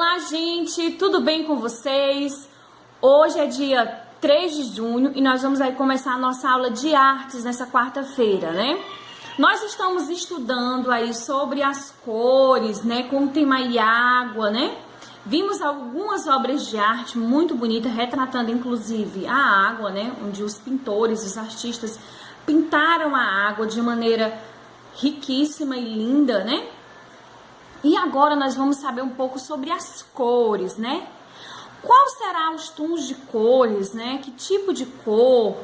Olá, gente, tudo bem com vocês? Hoje é dia 3 de junho e nós vamos aí começar a nossa aula de artes nessa quarta-feira, né? Nós estamos estudando aí sobre as cores, né? Como tem mais água, né? Vimos algumas obras de arte muito bonitas, retratando inclusive a água, né? Onde os pintores, os artistas pintaram a água de maneira riquíssima e linda, né? E agora nós vamos saber um pouco sobre as cores, né? Qual será os tons de cores, né? Que tipo de cor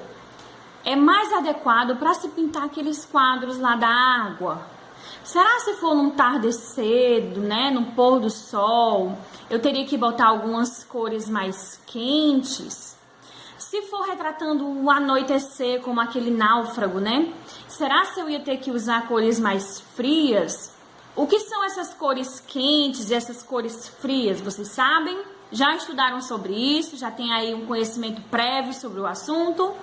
é mais adequado para se pintar aqueles quadros lá da água? Será se for num tardecer, né? No pôr do sol, eu teria que botar algumas cores mais quentes? Se for retratando o anoitecer, como aquele náufrago, né? Será se eu ia ter que usar cores mais frias? O que são essas cores quentes e essas cores frias? Vocês sabem? Já estudaram sobre isso? Já tem aí um conhecimento prévio sobre o assunto?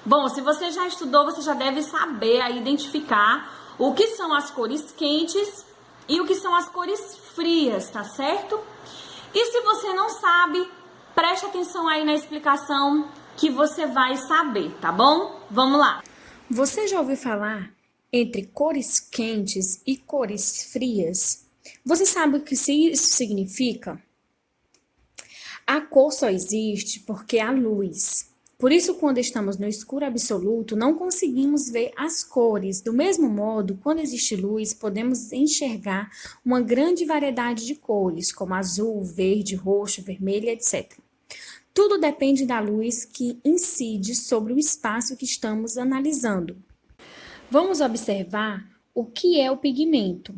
Bom, se você já estudou, você já deve saber aí identificar o que são as cores quentes e o que são as cores frias, tá certo? E se você não sabe, preste atenção aí na explicação que você vai saber, tá bom? Vamos lá! Você já ouviu falar entre cores quentes e cores frias? Você sabe o que isso significa? A cor só existe porque há luz. Por isso, quando estamos no escuro absoluto, não conseguimos ver as cores. Do mesmo modo, quando existe luz, podemos enxergar uma grande variedade de cores, como azul, verde, roxo, vermelho, etc. Tudo depende da luz que incide sobre o espaço que estamos analisando. Vamos observar o que é o pigmento,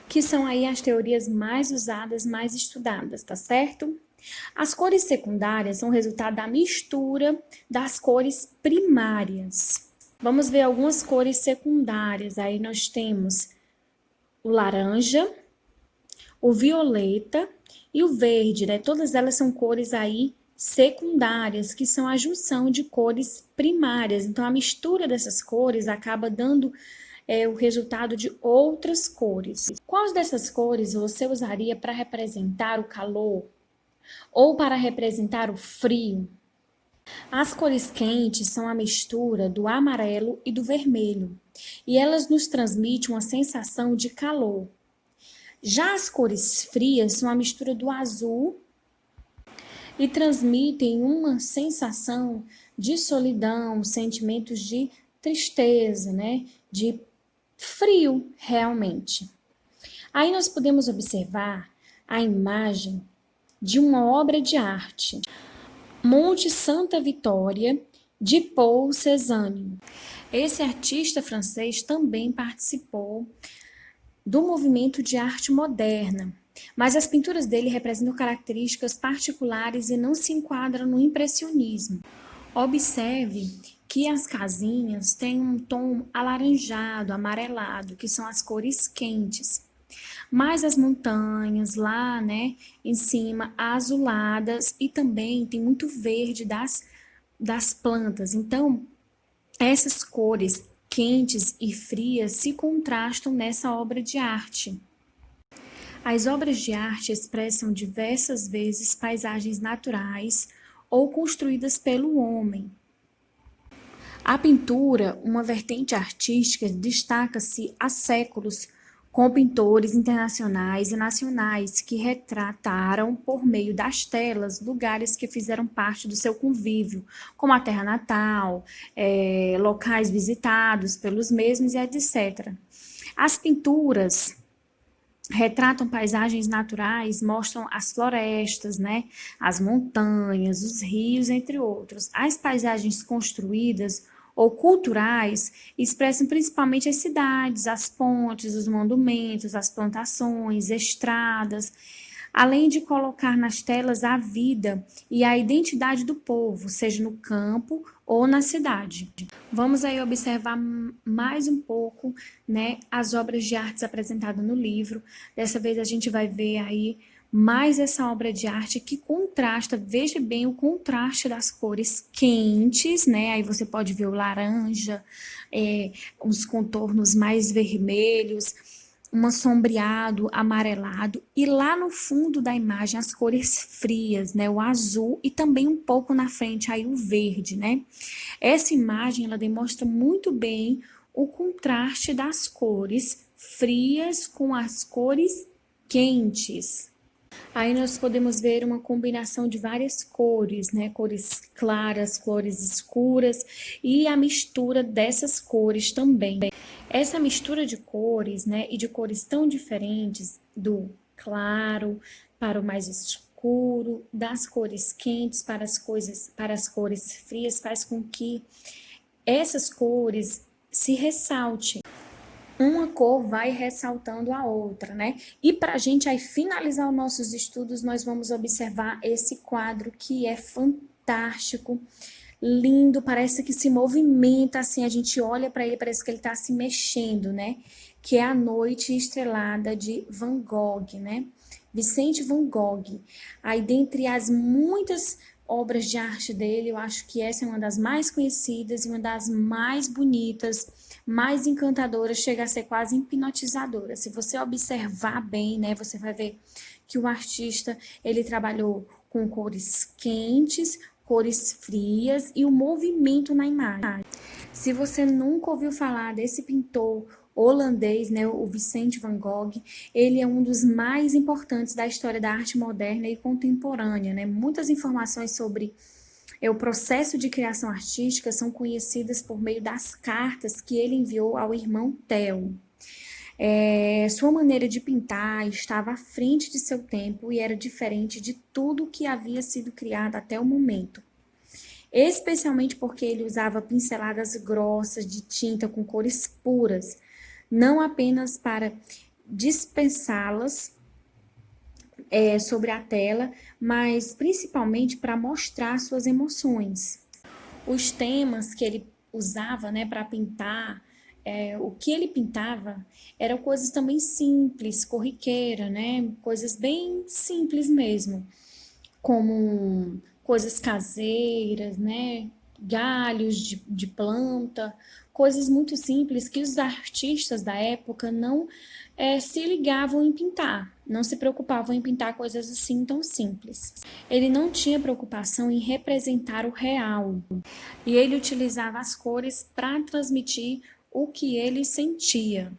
que são aí as teorias mais usadas, mais estudadas, tá certo? As cores secundárias são resultado da mistura das cores primárias. Vamos ver algumas cores secundárias. Aí nós temos o laranja, o violeta e o verde, né? Todas elas são cores aí secundárias, que são a junção de cores primárias. Então, a mistura dessas cores acaba dando o resultado de outras cores. Quais dessas cores você usaria para representar o calor ou para representar o frio? As cores quentes são a mistura do amarelo e do vermelho, e elas nos transmitem uma sensação de calor. Já as cores frias são a mistura do azul e transmitem uma sensação de solidão, sentimentos de tristeza, né? De frio, realmente. Aí nós podemos observar a imagem de uma obra de arte, Monte Santa Vitória, de Paul Cézanne. Esse artista francês também participou do movimento de arte moderna, mas as pinturas dele representam características particulares e não se enquadram no impressionismo. Observe que as casinhas têm um tom alaranjado, amarelado, que são as cores quentes. Mas as montanhas lá, né, em cima, azuladas, e também tem muito verde das plantas. Então, essas cores quentes e frias se contrastam nessa obra de arte. As obras de arte expressam diversas vezes paisagens naturais ou construídas pelo homem. A pintura, uma vertente artística, destaca-se há séculos com pintores internacionais e nacionais que retrataram por meio das telas lugares que fizeram parte do seu convívio, como a terra natal, locais visitados pelos mesmos e etc. As pinturas retratam paisagens naturais, mostram as florestas, né, as montanhas, os rios, entre outros. As paisagens construídas ou culturais expressam principalmente as cidades, as pontes, os monumentos, as plantações, estradas, além de colocar nas telas a vida e a identidade do povo, seja no campo ou na cidade. Vamos aí observar mais um pouco, né, as obras de artes apresentadas no livro. Dessa vez a gente vai ver aí mais essa obra de arte que contrasta, veja bem o contraste das cores quentes, né? Aí você pode ver o laranja, uns contornos mais vermelhos, um sombreado, amarelado, e lá no fundo da imagem as cores frias, né, o azul e também um pouco na frente aí o verde, né? Essa imagem ela demonstra muito bem o contraste das cores frias com as cores quentes. Aí nós podemos ver uma combinação de várias cores, né? Cores claras, cores escuras e a mistura dessas cores também. Essa mistura de cores, né, e de cores tão diferentes, do claro para o mais escuro, das cores quentes para as cores frias, faz com que essas cores se ressaltem. Uma cor vai ressaltando a outra, né? E para a gente aí finalizar os nossos estudos, nós vamos observar esse quadro que é fantástico, lindo, parece que se movimenta, assim, a gente olha para ele, parece que ele está se mexendo, né? Que é A Noite Estrelada de Van Gogh, né? Vicente Van Gogh. Aí, dentre as muitas obras de arte dele, eu acho que essa é uma das mais conhecidas e uma das mais bonitas, mais encantadoras, chega a ser quase hipnotizadora. Se você observar bem, né, você vai ver que o artista, ele trabalhou com cores quentes, cores frias e o movimento na imagem. Se você nunca ouviu falar desse pintor holandês, né, o Vicente Van Gogh, ele é um dos mais importantes da história da arte moderna e contemporânea, né? Muitas informações sobre o processo de criação artística são conhecidas por meio das cartas que ele enviou ao irmão Theo. Sua maneira de pintar estava à frente de seu tempo e era diferente de tudo que havia sido criado até o momento. Especialmente porque ele usava pinceladas grossas de tinta com cores puras, não apenas para dispensá-las sobre a tela, mas principalmente para mostrar suas emoções. Os temas que ele usava, né, para pintar, o que ele pintava eram coisas também simples, corriqueira, né, coisas bem simples mesmo, como coisas caseiras, né, galhos de planta, coisas muito simples que os artistas da época não se ligavam em pintar, não se preocupavam em pintar coisas assim tão simples. Ele não tinha preocupação em representar o real e ele utilizava as cores para transmitir o que ele sentia.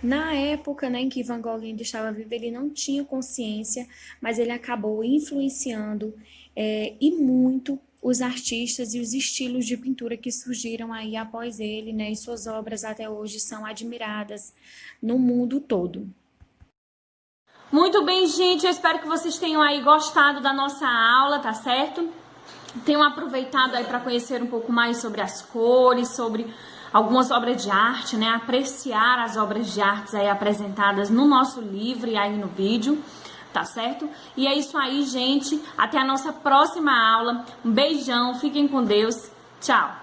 Na época, né, em que Van Gogh ainda estava vivo, ele não tinha consciência, mas ele acabou influenciando e muito os artistas e os estilos de pintura que surgiram aí após ele, né, e suas obras até hoje são admiradas no mundo todo. Muito bem, gente, eu espero que vocês tenham aí gostado da nossa aula, tá certo? Tenham aproveitado aí para conhecer um pouco mais sobre as cores, sobre algumas obras de arte, né? Apreciar as obras de arte aí apresentadas no nosso livro e aí no vídeo, tá certo? E é isso aí, gente. Até a nossa próxima aula. Um beijão, fiquem com Deus. Tchau!